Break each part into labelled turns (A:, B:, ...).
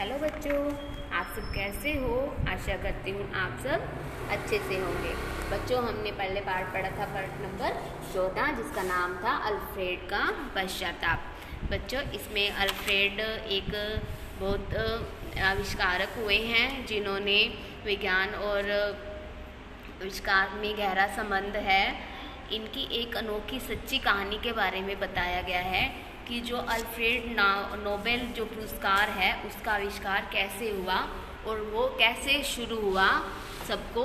A: Hello बच्चों, आप सब कैसे हो। आशा करती हूँ आप सब अच्छे से होंगे। बच्चों, हमने पहले पाठ पढ़ा था, पाठ नंबर 14, जिसका नाम था अल्फ्रेड का पश्चाताप। बच्चों, इसमें अल्फ्रेड एक बहुत आविष्कारक हुए हैं जिन्होंने विज्ञान और आविष्कार में गहरा संबंध है। इनकी एक अनोखी सच्ची कहानी के बारे में बताया गया है कि जो अल्फ्रेड नोबेल जो पुरस्कार है उसका आविष्कार कैसे हुआ और वो कैसे शुरू हुआ। सबको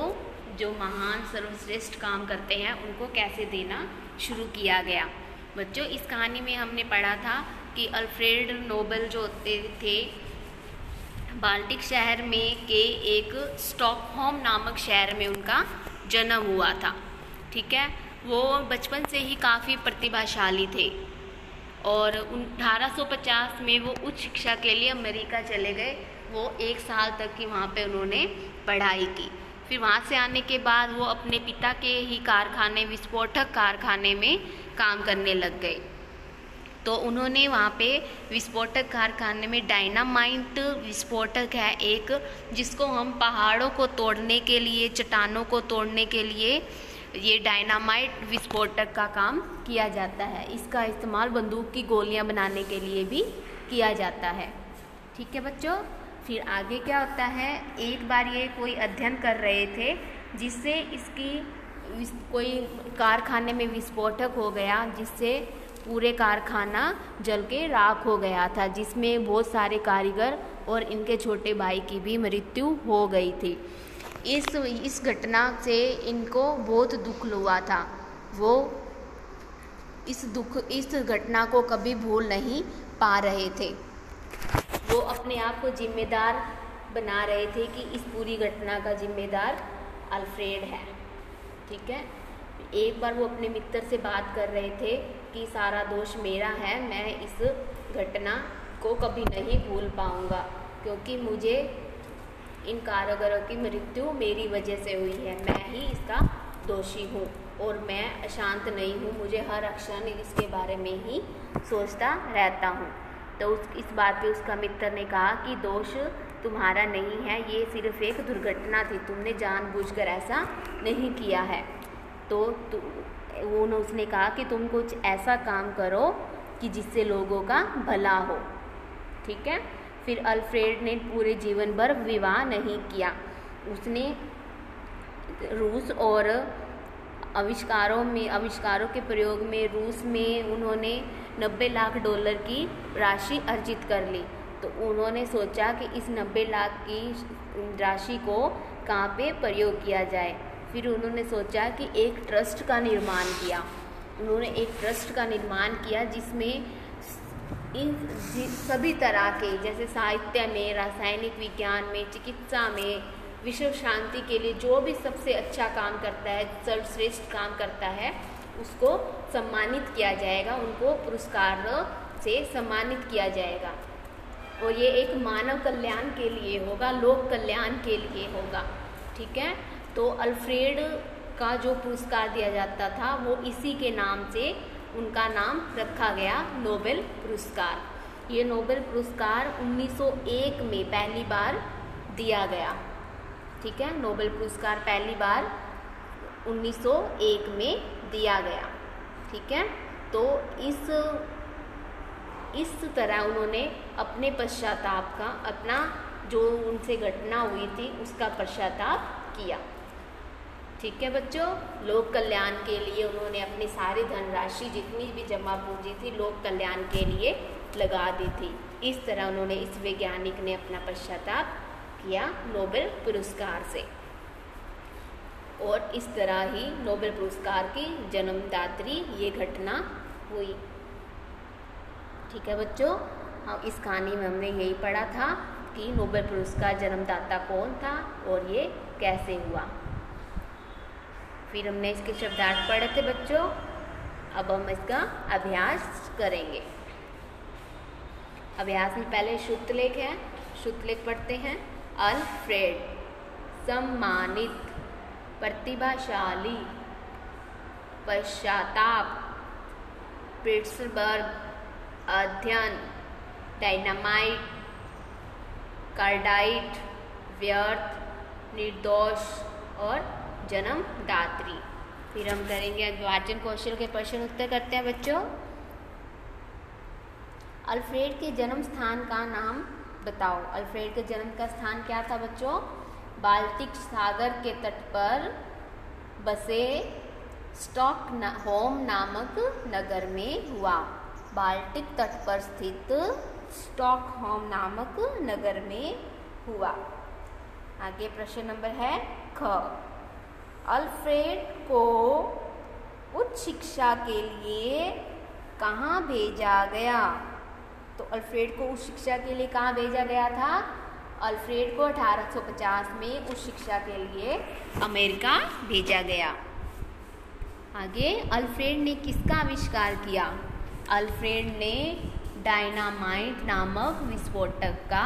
A: जो महान सर्वश्रेष्ठ काम करते हैं उनको कैसे देना शुरू किया गया। बच्चों, इस कहानी में हमने पढ़ा था कि अल्फ्रेड नोबेल जो थे बाल्टिक शहर में के एक स्टॉकहोम नामक शहर में उनका जन्म हुआ था। ठीक है, वो बचपन से ही काफ़ी प्रतिभाशाली थे और 1850 में वो उच्च शिक्षा के लिए अमेरिका चले गए। वो 1 साल तक की वहाँ पे उन्होंने पढ़ाई की। फिर वहाँ से आने के बाद वो अपने पिता के ही कारखाने, विस्फोटक कारखाने में काम करने लग गए। तो उन्होंने वहाँ पे विस्फोटक कारखाने में डायनामाइट विस्फोटक है एक, जिसको हम पहाड़ों को तोड़ने के लिए, चट्टानों को तोड़ने के लिए ये डायनामाइट विस्फोटक का काम किया जाता है। इसका इस्तेमाल बंदूक की गोलियां बनाने के लिए भी किया जाता है। ठीक है बच्चों, फिर आगे क्या होता है, एक बार ये कोई अध्ययन कर रहे थे जिससे इसकी कोई कारखाने में विस्फोटक हो गया, जिससे पूरे कारखाना जल के राख हो गया था, जिसमें बहुत सारे कारीगर और इनके छोटे भाई की भी मृत्यु हो गई थी। इस घटना से इनको बहुत दुख हुआ था। वो इस घटना को कभी भूल नहीं पा रहे थे। वो अपने आप को जिम्मेदार बना रहे थे कि इस पूरी घटना का जिम्मेदार अल्फ्रेड है। ठीक है, एक बार वो अपने मित्र से बात कर रहे थे कि सारा दोष मेरा है, मैं इस घटना को कभी नहीं भूल पाऊँगा क्योंकि मुझे इन कारीगरों की मृत्यु मेरी वजह से हुई है। मैं ही इसका दोषी हूँ और मैं अशांत नहीं हूँ, मुझे हर क्षण इसके बारे में ही सोचता रहता हूँ। तो इस बात पे उसका मित्र ने कहा कि दोष तुम्हारा नहीं है, ये सिर्फ एक दुर्घटना थी, तुमने जानबूझकर ऐसा नहीं किया है। तो उसने कहा कि तुम कुछ ऐसा काम करो कि जिससे लोगों का भला हो। ठीक है, फिर अल्फ्रेड ने पूरे जीवन भर विवाह नहीं किया। उसने रूस और आविष्कारों के प्रयोग में रूस में उन्होंने 90 लाख डॉलर की राशि अर्जित कर ली। तो उन्होंने सोचा कि इस 90 लाख की राशि को कहाँ पे प्रयोग किया जाए। फिर उन्होंने सोचा कि एक ट्रस्ट का निर्माण किया। उन्होंने एक ट्रस्ट का निर्माण किया जिसमें इन सभी तरह के, जैसे साहित्य में, रासायनिक विज्ञान में, चिकित्सा में, विश्व शांति के लिए जो भी सबसे अच्छा काम करता है, सर्वश्रेष्ठ काम करता है, उसको सम्मानित किया जाएगा, उनको पुरस्कार से सम्मानित किया जाएगा। और ये एक मानव कल्याण के लिए होगा, लोक कल्याण के लिए होगा। ठीक है, तो अल्फ्रेड का जो पुरस्कार दिया जाता था वो इसी के नाम से उनका नाम रखा गया, नोबेल पुरस्कार। ये नोबेल पुरस्कार 1901 में पहली बार दिया गया। ठीक है, नोबेल पुरस्कार पहली बार 1901 में दिया गया। ठीक है, तो इस तरह उन्होंने अपने पश्चाताप का, अपना जो उनसे घटना हुई थी उसका पश्चाताप किया। ठीक है बच्चों, लोक कल्याण के लिए उन्होंने अपनी सारी धनराशि, जितनी भी जमा पूंजी थी, लोक कल्याण के लिए लगा दी थी। इस तरह उन्होंने, इस वैज्ञानिक ने अपना पश्चाताप किया नोबेल पुरस्कार से। और इस तरह ही नोबेल पुरस्कार की जन्मदात्री ये घटना हुई। ठीक है बच्चों, इस कहानी में हमने यही पढ़ा था कि नोबेल पुरस्कार जन्मदाता कौन था और ये कैसे हुआ। फिर हमने इसके शब्दार्थ पढ़े थे बच्चों। अब हम इसका अभ्यास करेंगे। अभ्यास में पहले श्रुतलेख है, श्रुतलेख पढ़ते हैं। अल्फ्रेड सम्मानित, प्रतिभाशाली, पश्चाताप, पिट्सबर्ग, अध्ययन, डायनामाइट, कार्डाइट, व्यर्थ, निर्दोष और जन्मदात्री। फिर हम करेंगे वाचन कौशल के प्रश्न उत्तर करते हैं बच्चों। अल्फ्रेड के जन्म स्थान का नाम बताओ। अल्फ्रेड के जन्म का स्थान क्या था बच्चों? बाल्टिक सागर के तट पर बसे स्टॉकहोम नामक नगर में हुआ। बाल्टिक तट पर स्थित स्टॉकहोम नामक नगर में हुआ। आगे प्रश्न नंबर है ख। अल्फ्रेड को उच्च शिक्षा के लिए कहाँ भेजा गया? तो अल्फ्रेड को उच्च शिक्षा के लिए कहाँ भेजा गया था? अल्फ्रेड को 1850 में उच्च शिक्षा के लिए अमेरिका भेजा गया। आगे, अल्फ्रेड ने किसका आविष्कार किया? अल्फ्रेड ने डायनामाइट नामक विस्फोटक का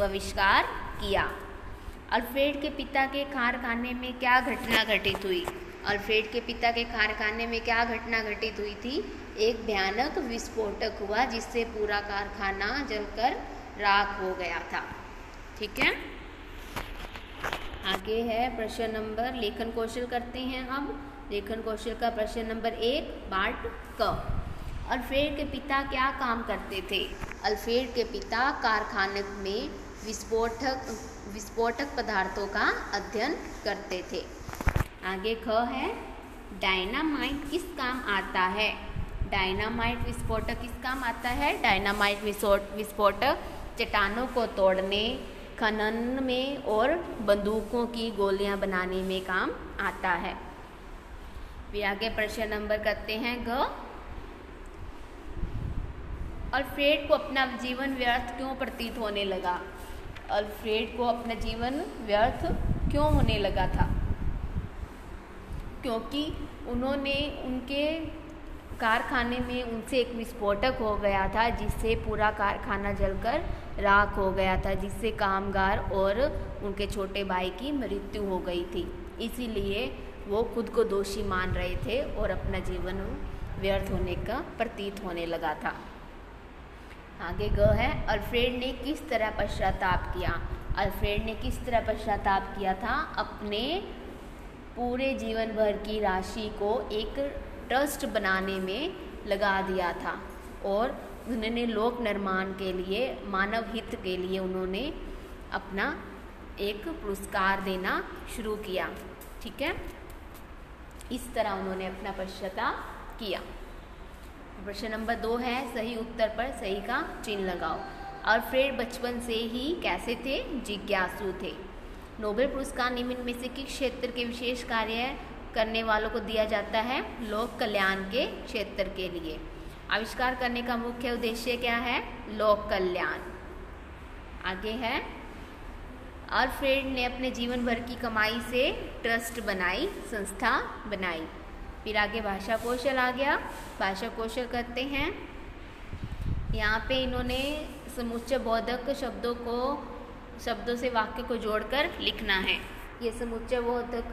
A: आविष्कार किया। अल्फ्रेड के पिता के कारखाने में क्या घटना घटित हुई? अल्फ्रेड के पिता के कारखाने में क्या घटना घटित हुई थी? एक भयानक विस्फोटक हुआ जिससे पूरा कारखाना जलकर राख हो गया था। ठीक है। आगे है प्रश्न नंबर, लेखन कौशल करते हैं अब। लेखन कौशल का प्रश्न नंबर 1, पार्ट क। अल्फ्रेड के पिता क्या काम करते थे? अल्फ्रेड के पिता कारखाने में विस्फोटक पदार्थों का अध्ययन करते थे। आगे ख है, डायनामाइट किस काम आता है? डायनामाइट विस्फोटक किस काम आता है? डायनामाइट विस्फोटक चट्टानों को तोड़ने, खनन में और बंदूकों की गोलियां बनाने में काम आता है। फिर आगे प्रश्न नंबर करते हैं ग। अल्फ्रेड को अपना जीवन व्यर्थ क्यों प्रतीत होने लगा? अल्फ्रेड को अपना जीवन व्यर्थ क्यों होने लगा था? क्योंकि उनके कारखाने में उनसे एक विस्फोटक हो गया था जिससे पूरा कारखाना जलकर राख हो गया था, जिससे कामगार और उनके छोटे भाई की मृत्यु हो गई थी। इसीलिए वो खुद को दोषी मान रहे थे और अपना जीवन व्यर्थ होने का प्रतीत होने लगा था। आगे ग है, अल्फ्रेड ने किस तरह पश्चाताप किया? अल्फ्रेड ने किस तरह पश्चाताप किया था? अपने पूरे जीवन भर की राशि को एक ट्रस्ट बनाने में लगा दिया था और उन्होंने लोक निर्माण के लिए, मानव हित के लिए उन्होंने अपना एक पुरस्कार देना शुरू किया। ठीक है, इस तरह उन्होंने अपना पश्चाताप किया। प्रश्न नंबर 2 है, सही उत्तर पर सही का चिन्ह लगाओ। अल्फ्रेड बचपन से ही कैसे थे? जिज्ञासु थे। नोबेल पुरस्कार निम्न में से किस क्षेत्र के विशेष कार्य करने वालों को दिया जाता है? लोक कल्याण के क्षेत्र के लिए। आविष्कार करने का मुख्य उद्देश्य क्या है? लोक कल्याण। आगे है, अल्फ्रेड ने अपने जीवन भर की कमाई से ट्रस्ट बनाई, संस्था बनाई। फिर आगे भाषा कौशल आ गया। भाषा कौशल करते हैं। यहाँ पे इन्होंने समुच्चय बोधक शब्दों से वाक्य को जोड़कर लिखना है। ये समुच्चय बोधक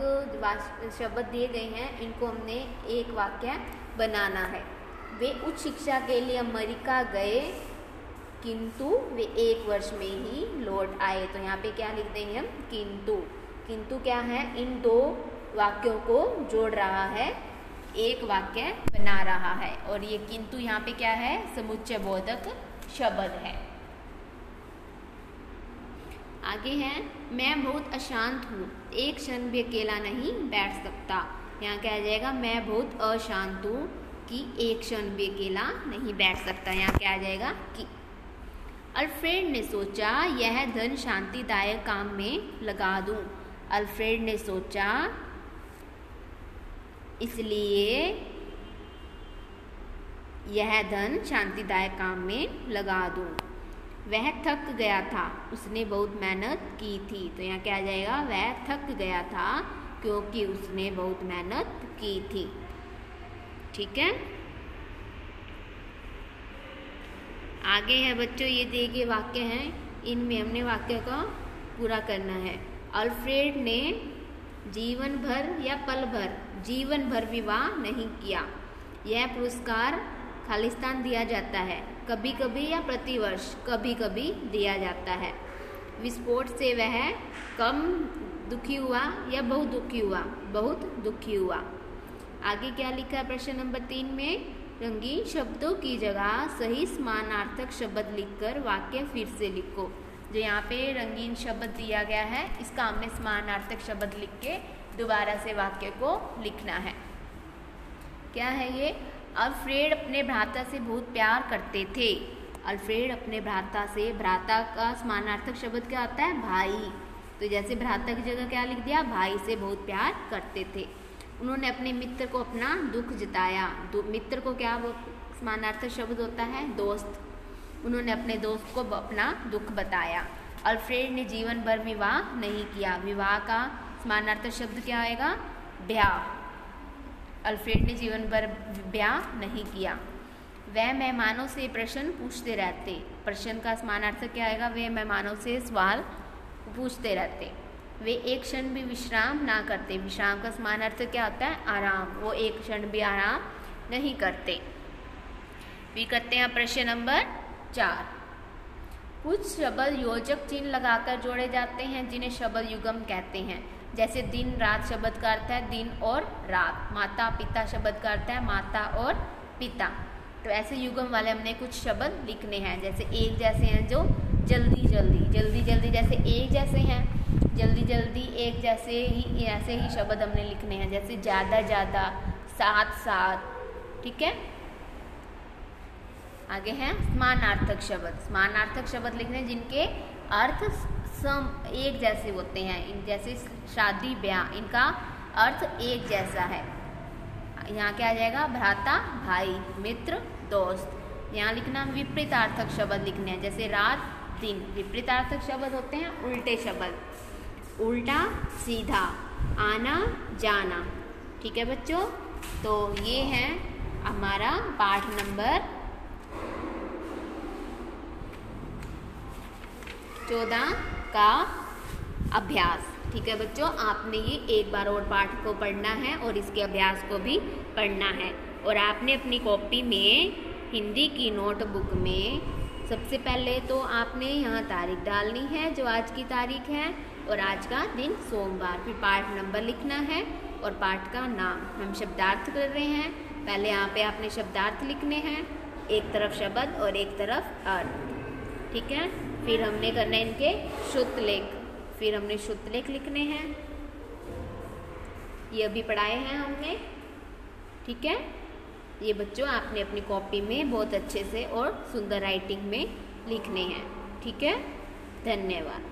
A: शब्द दिए गए हैं, इनको हमने एक वाक्य बनाना है। वे उच्च शिक्षा के लिए अमेरिका गए किंतु वे 1 वर्ष में ही लौट आए। तो यहाँ पे क्या लिख देंगे हम? किंतु। किंतु क्या है? इन 2 वाक्यों को जोड़ रहा है, एक वाक्य बना रहा है। और ये किंतु यहाँ पे क्या है? समुच्चय बोधक शब्द है। आगे है, मैं बहुत अशांत हूँ, एक क्षण भी अकेला नहीं बैठ सकता। यहाँ क्या आ जाएगा? मैं बहुत अशांत हूँ कि एक क्षण भी अकेला नहीं बैठ सकता। यहाँ क्या आ जाएगा? कि। अल्फ्रेड ने सोचा यह धन शांतिदायक काम में लगा दूँ। अल्फ्रेड ने सोचा इसलिए यह धन शांतिदायक काम में लगा दूँ। वह थक गया था, उसने बहुत मेहनत की थी। तो यहाँ क्या आ जाएगा? वह थक गया था क्योंकि उसने बहुत मेहनत की थी। ठीक है, आगे है बच्चों, ये दिए गए वाक्य हैं, इनमें हमने वाक्य को पूरा करना है। अल्फ्रेड ने जीवन भर या पल भर, जीवन भर विवाह नहीं किया। यह पुरस्कार खालिस्तान दिया जाता है, कभी कभी या प्रतिवर्ष कभी कभी दिया जाता है। विस्फोट से वह कम दुखी हुआ या बहुत दुखी हुआ, बहुत दुखी हुआ। आगे क्या लिखा है प्रश्न नंबर 3 में, रंगीन शब्दों की जगह सही समानार्थक शब्द लिखकर वाक्य फिर से लिखो। जो यहाँ पे रंगीन शब्द दिया गया है इसका हमने समानार्थक शब्द लिख के दोबारा से वाक्य को लिखना है। क्या है ये, अल्फ्रेड अपने भ्राता से बहुत प्यार करते थे। अल्फ्रेड अपने भ्राता से, भ्राता का समानार्थक शब्द क्या आता है, भाई। तो जैसे भ्राता की जगह क्या लिख दिया, भाई से बहुत प्यार करते थे। उन्होंने अपने मित्र को अपना दुख जताया। मित्र को क्या समानार्थक शब्द होता है, दोस्त। उन्होंने अपने दोस्त को अपना दुख बताया। अल्फ्रेड ने जीवन भर विवाह नहीं किया। विवाह का समानार्थक शब्द क्या आएगा, ब्याह। अल्फ्रेड ने जीवन भर ब्याह नहीं किया। वह मेहमानों से प्रश्न पूछते रहते। प्रश्न का समानार्थक क्या आएगा, वे मेहमानों से सवाल पूछते रहते। वे एक क्षण भी विश्राम ना करते। विश्राम का समानार्थक क्या होता है, आराम। वो एक क्षण भी आराम नहीं करते। भी करते हैं प्रश्न नंबर 4। कुछ शब्द योजक चिन्ह लगाकर जोड़े जाते हैं जिन्हें शब्द युग्म कहते हैं। जैसे दिन रात शब्द का अर्थ है दिन और रात। माता पिता शब्द का अर्थ है माता और पिता। तो ऐसे युग्म वाले हमने कुछ शब्द लिखने हैं। जैसे एक जैसे हैं जो जल्दी जल्दी, जल्दी जल्दी जैसे एक जैसे हैं, जल्दी जल्दी एक जैसे ही, ऐसे ही शब्द हमने लिखने हैं। जैसे ज़्यादा ज़्यादा, साथ साथ, ठीक है। आगे हैं समानार्थक शब्द। समानार्थक शब्द लिखने जिनके अर्थ सम एक जैसे होते हैं। जैसे शादी ब्याह, इनका अर्थ एक जैसा है। यहाँ क्या आ जाएगा, भ्राता भाई, मित्र दोस्त। यहाँ लिखना विपरीतार्थक शब्द लिखने हैं। जैसे रात दिन। विपरीतार्थक शब्द होते हैं उल्टे शब्द, उल्टा सीधा, आना जाना। ठीक है बच्चों, तो ये है हमारा पाठ नंबर 14 का अभ्यास। ठीक है बच्चों, आपने ये एक बार और पाठ को पढ़ना है और इसके अभ्यास को भी पढ़ना है। और आपने अपनी कॉपी में हिंदी की नोटबुक में सबसे पहले तो आपने यहाँ तारीख डालनी है जो आज की तारीख है और आज का दिन सोमवार। फिर पाठ नंबर लिखना है और पाठ का नाम। हम शब्दार्थ कर रहे हैं। पहले यहाँ पे आपने शब्दार्थ लिखने हैं, एक तरफ शब्द और एक तरफ अर्थ। ठीक है, फिर हमने करना है इनके श्रुतलेख। फिर हमने श्रुतलेख लिखने हैं, ये अभी पढ़ाए हैं हमने। ठीक है, ये बच्चों आपने अपनी कॉपी में बहुत अच्छे से और सुंदर राइटिंग में लिखने हैं। ठीक है, धन्यवाद।